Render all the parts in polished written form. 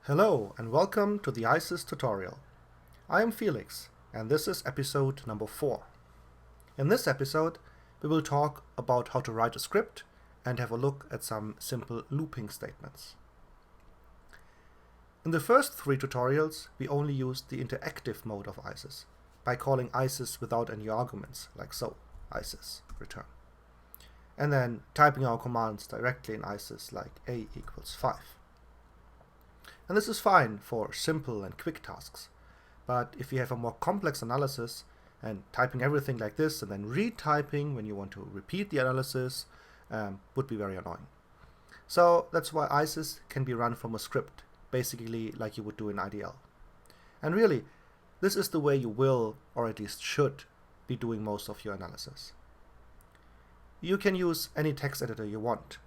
Hello and welcome to the ISIS tutorial. I am Felix and this is episode number 4. In this episode we will talk about how to write a script and have a look at some simple looping statements. In the first 3 tutorials we only used the interactive mode of ISIS by calling ISIS without any arguments, like so, ISIS return. And then typing our commands directly in ISIS like a equals 5. And this is fine for simple and quick tasks, but if you have a more complex analysis and typing everything like this and then retyping when you want to repeat the analysis would be very annoying. So that's why ISIS can be run from a script, basically like you would do in IDL. And really, this is the way you will, or at least should, be doing most of your analysis. You can use any text editor you want,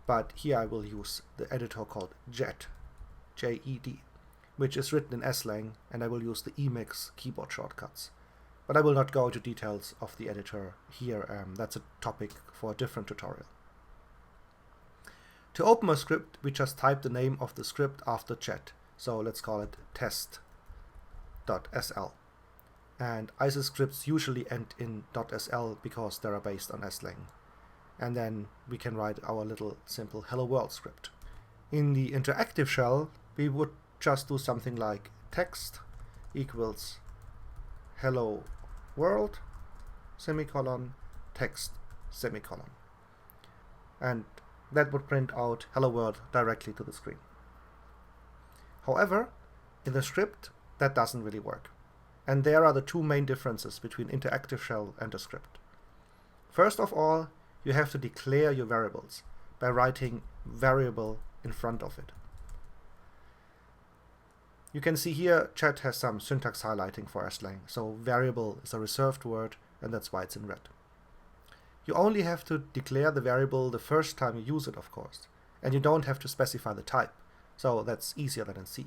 but here I will use the editor called JED, J-E-D, which is written in slang, and I will use the Emacs keyboard shortcuts. But I will not go into details of the editor here, that's a topic for a different tutorial. To open a script, we just type the name of the script after JED, so let's call it test.sl. And ISIS scripts usually end in .sl because they are based on slang. And then we can write our little simple hello world script. In the interactive shell, we would just do something like text equals hello world semicolon text semicolon. And that would print out hello world directly to the screen. However, in the script, that doesn't really work. And there are the 2 main differences between interactive shell and a script. First of all, you have to declare your variables by writing variable in front of it. You can see here JED has some syntax highlighting for slang, so variable is a reserved word and that's why it's in red. You only have to declare the variable the first time you use it, of course, and you don't have to specify the type, so that's easier than in C.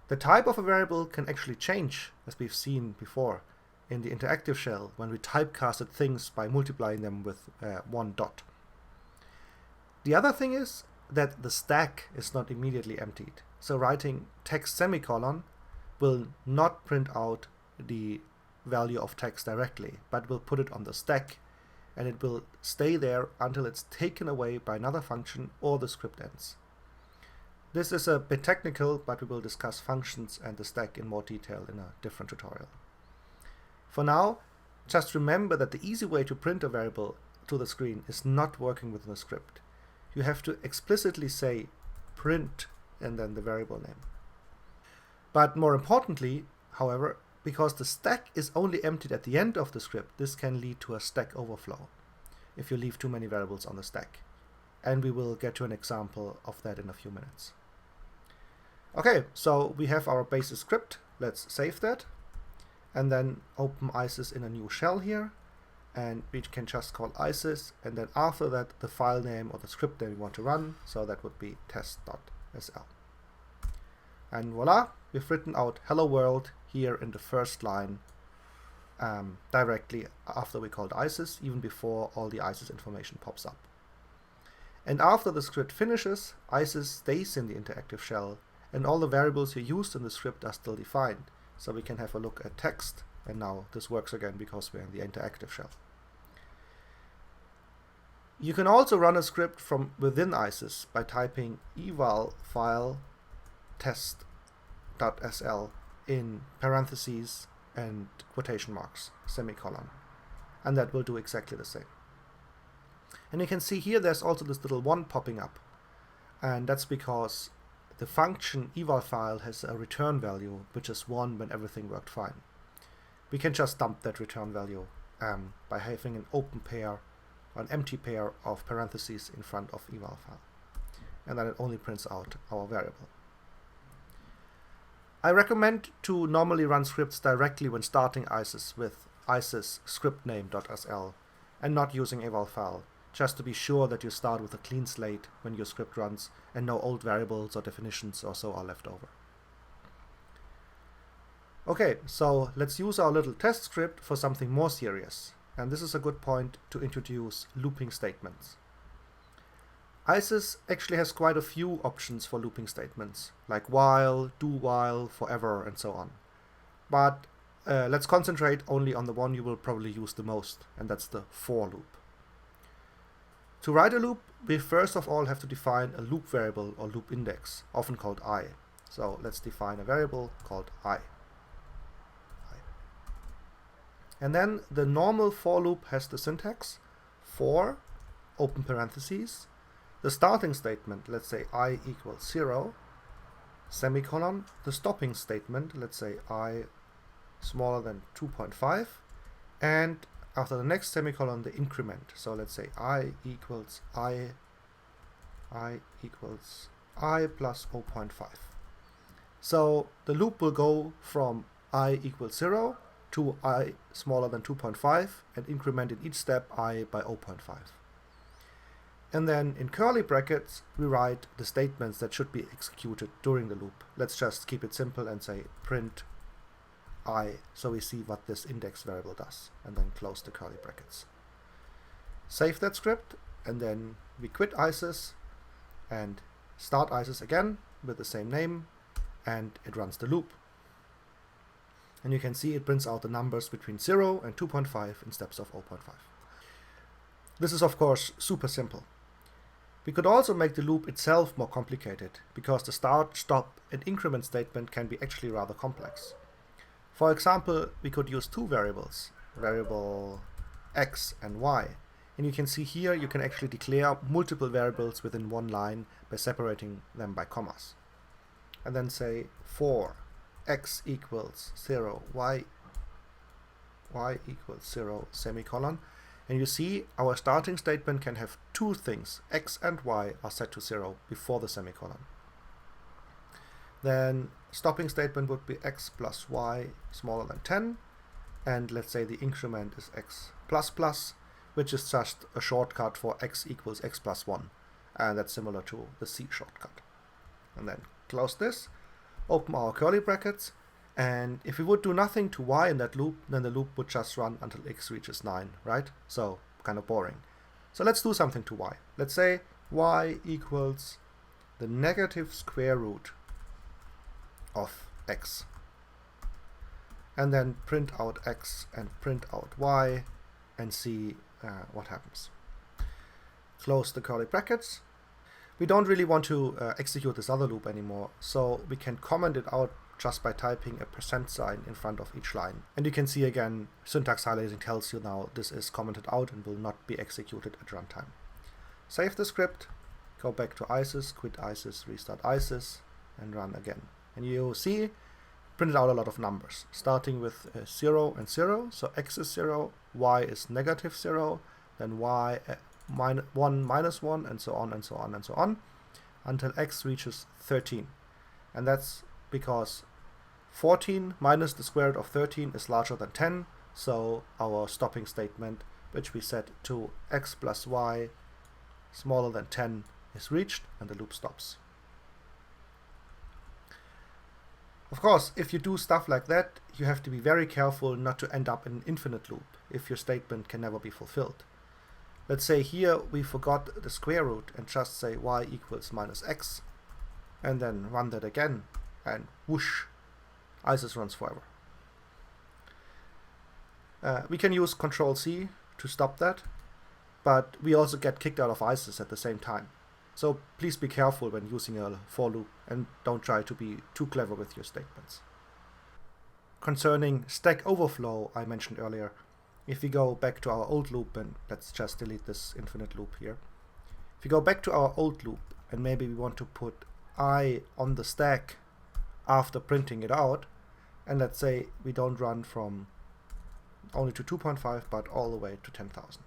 The type of a variable can actually change, as we've seen before in the interactive shell when we typecasted things by multiplying them with 1 dot. The other thing is that the stack is not immediately emptied. So writing text semicolon will not print out the value of text directly, but will put it on the stack, and it will stay there until it's taken away by another function or the script ends. This is a bit technical, but we will discuss functions and the stack in more detail in a different tutorial. For now, just remember that the easy way to print a variable to the screen is not working within a script. You have to explicitly say print and then the variable name. But more importantly, however, because the stack is only emptied at the end of the script, this can lead to a stack overflow if you leave too many variables on the stack. And we will get to an example of that in a few minutes. Okay, so we have our basic script. Let's save that and then open ISIS in a new shell here, and we can just call ISIS, and then after that the file name or the script that we want to run, so that would be test.sl. And voila, we've written out hello world here in the first line directly after we called ISIS, even before all the ISIS information pops up. And after the script finishes, ISIS stays in the interactive shell, and all the variables you used in the script are still defined. So we can have a look at text, and now this works again because we're in the interactive shell. You can also run a script from within ISIS by typing eval file test.sl in parentheses and quotation marks, semicolon, and that will do exactly the same. And you can see here there's also this little 1 popping up, and that's because the function eval file has a return value which is 1 when everything worked fine. We can just dump that return value by having an open pair, an empty pair of parentheses in front of eval file, and then it only prints out our variable. I recommend to normally run scripts directly when starting ISIS with ISIS scriptname.sl and not using eval file, just to be sure that you start with a clean slate when your script runs and no old variables or definitions or so are left over. Okay, so let's use our little test script for something more serious, and this is a good point to introduce looping statements. ISIS actually has quite a few options for looping statements, like while, do while, forever, and so on. But let's concentrate only on the one you will probably use the most, and that's the for loop. To write a loop, we first of all have to define a loop variable or loop index, often called I. So let's define a variable called I. And then the normal for loop has the syntax for, open parentheses, the starting statement, let's say I equals 0, semicolon, the stopping statement, let's say I smaller than 2.5, and after the next semicolon, the increment. So let's say I equals I equals I plus 0.5. So the loop will go from I equals 0 to I smaller than 2.5 and increment in each step I by 0.5. And then in curly brackets, we write the statements that should be executed during the loop. Let's just keep it simple and say print I, so we see what this index variable does, and then close the curly brackets. Save that script, and then we quit ISIS and start ISIS again with the same name, and it runs the loop. And you can see it prints out the numbers between 0 and 2.5 in steps of 0.5. This is of course super simple. We could also make the loop itself more complicated, because the start, stop, and increment statement can be actually rather complex. For example, we could use two variables, variable x and y. And you can see here you can actually declare multiple variables within one line by separating them by commas. And then say for x equals 0, y equals 0, semicolon. And you see our starting statement can have two things, x and y are set to 0 before the semicolon. Then stopping statement would be x plus y smaller than 10, and let's say the increment is x plus plus, which is just a shortcut for x equals x plus 1, and that's similar to the C shortcut. And then close this, open our curly brackets, and if we would do nothing to y in that loop, then the loop would just run until x reaches 9, right? So kind of boring. So let's do something to y. Let's say y equals the negative square root of x, and then print out x and print out y and see what happens. Close the curly brackets. We don't really want to execute this other loop anymore, so we can comment it out just by typing a % in front of each line. And you can see again, syntax highlighting tells you now this is commented out and will not be executed at runtime. Save the script, go back to ISIS, quit ISIS, restart ISIS, and run again. And you see, printed out a lot of numbers, starting with 0 and 0. So x is 0, y is negative 0, then y 1 minus 1, and so on and so on and so on, until x reaches 13. And that's because 14 minus the square root of 13 is larger than 10, so our stopping statement, which we set to x plus y smaller than 10, is reached, and the loop stops. Of course, if you do stuff like that, you have to be very careful not to end up in an infinite loop if your statement can never be fulfilled. Let's say here we forgot the square root and just say y equals minus x, and then run that again, and whoosh, ISIS runs forever. We can use Control-C to stop that, but we also get kicked out of ISIS at the same time. So please be careful when using a for loop and don't try to be too clever with your statements. Concerning Stack Overflow I mentioned earlier, if we go back to our old loop, and let's just delete this infinite loop here. If we go back to our old loop and maybe we want to put I on the stack after printing it out, and let's say we don't run from only to 2.5 but all the way to 10,000.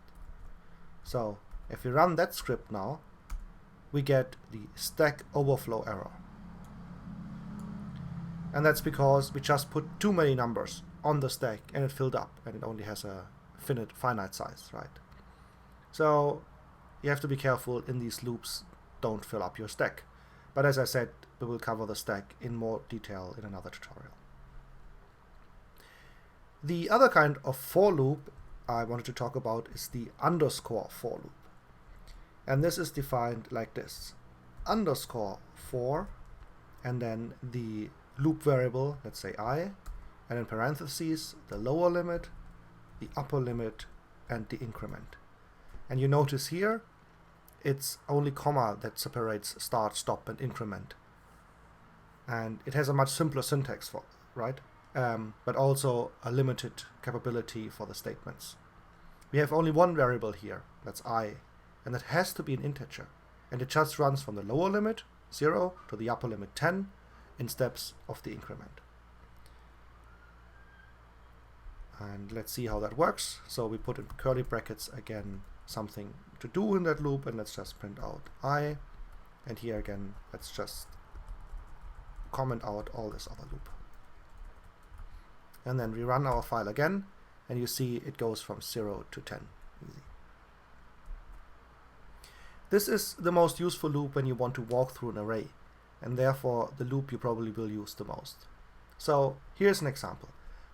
So if we run that script now, we get the Stack Overflow error. And that's because we just put too many numbers on the stack and it filled up, and it only has a finite size, right? So you have to be careful in these loops, don't fill up your stack. But as I said, we will cover the stack in more detail in another tutorial. The other kind of for loop I wanted to talk about is the underscore for loop. And this is defined like this: underscore 4, and then the loop variable, let's say I, and in parentheses the lower limit, the upper limit, and the increment. And you notice here it's only comma that separates start, stop, and increment. And it has a much simpler syntax, for right? But also a limited capability for the statements. We have only one variable here, that's I, and that has to be an integer. And it just runs from the lower limit, 0, to the upper limit, 10, in steps of the increment. And let's see how that works. So we put in curly brackets again something to do in that loop, and let's just print out I. And here again, let's just comment out all this other loop. And then we run our file again, and you see it goes from 0 to 10. Easy. This is the most useful loop when you want to walk through an array, and therefore the loop you probably will use the most. So here's an example.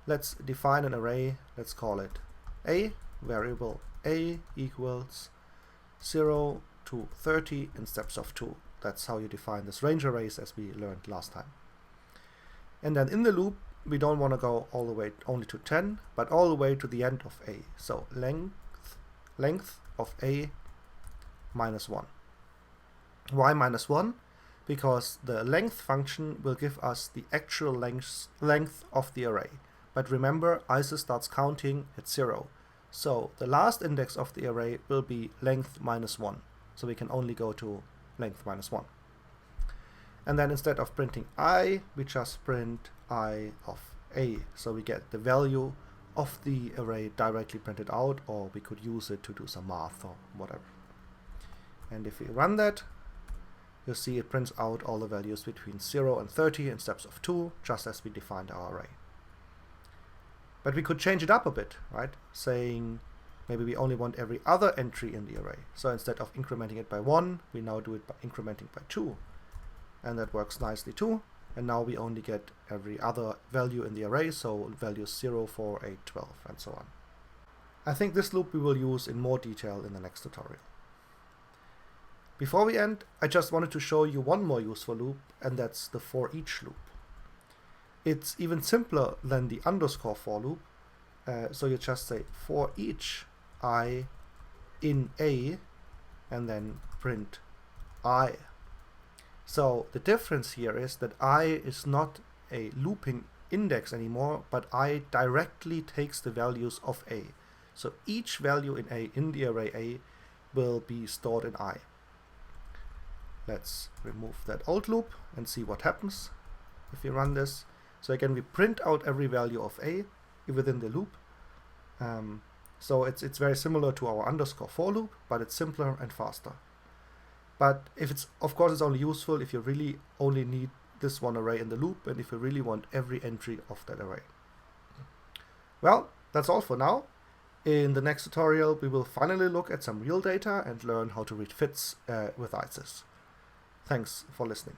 Let's define an array. Let's call it A, variable A equals 0 to 30 in steps of 2. That's how you define this range arrays, as we learned last time. And then in the loop, we don't want to go all the way only to 10, but all the way to the end of A. So length of A minus 1. Why minus 1? Because the length function will give us the actual length of the array. But remember, ISO starts counting at 0. So the last index of the array will be length minus 1. So we can only go to length minus 1. And then instead of printing I, we just print I of A. So we get the value of the array directly printed out, or we could use it to do some math or whatever. And if we run that, you'll see it prints out all the values between 0 and 30 in steps of 2, just as we defined our array. But we could change it up a bit, right? Saying maybe we only want every other entry in the array. So instead of incrementing it by 1, we now do it by incrementing by 2. And that works nicely too. And now we only get every other value in the array, so values 0, 4, 8, 12, and so on. I think this loop we will use in more detail in the next tutorial. Before we end, I just wanted to show you one more useful loop, and that's the for each loop. It's even simpler than the underscore for loop. So you just say for each I in A, and then print I. So the difference here is that I is not a looping index anymore, but I directly takes the values of A. So each value in A, in the array A, will be stored in I. Let's remove that old loop and see what happens if we run this. So again, we print out every value of A within the loop. So it's very similar to our underscore for loop, but it's simpler and faster. But if it's, of course, it's only useful if you really only need this one array in the loop, and if you really want every entry of that array. Well, that's all for now. In the next tutorial, we will finally look at some real data and learn how to read fits with ISIS. Thanks for listening.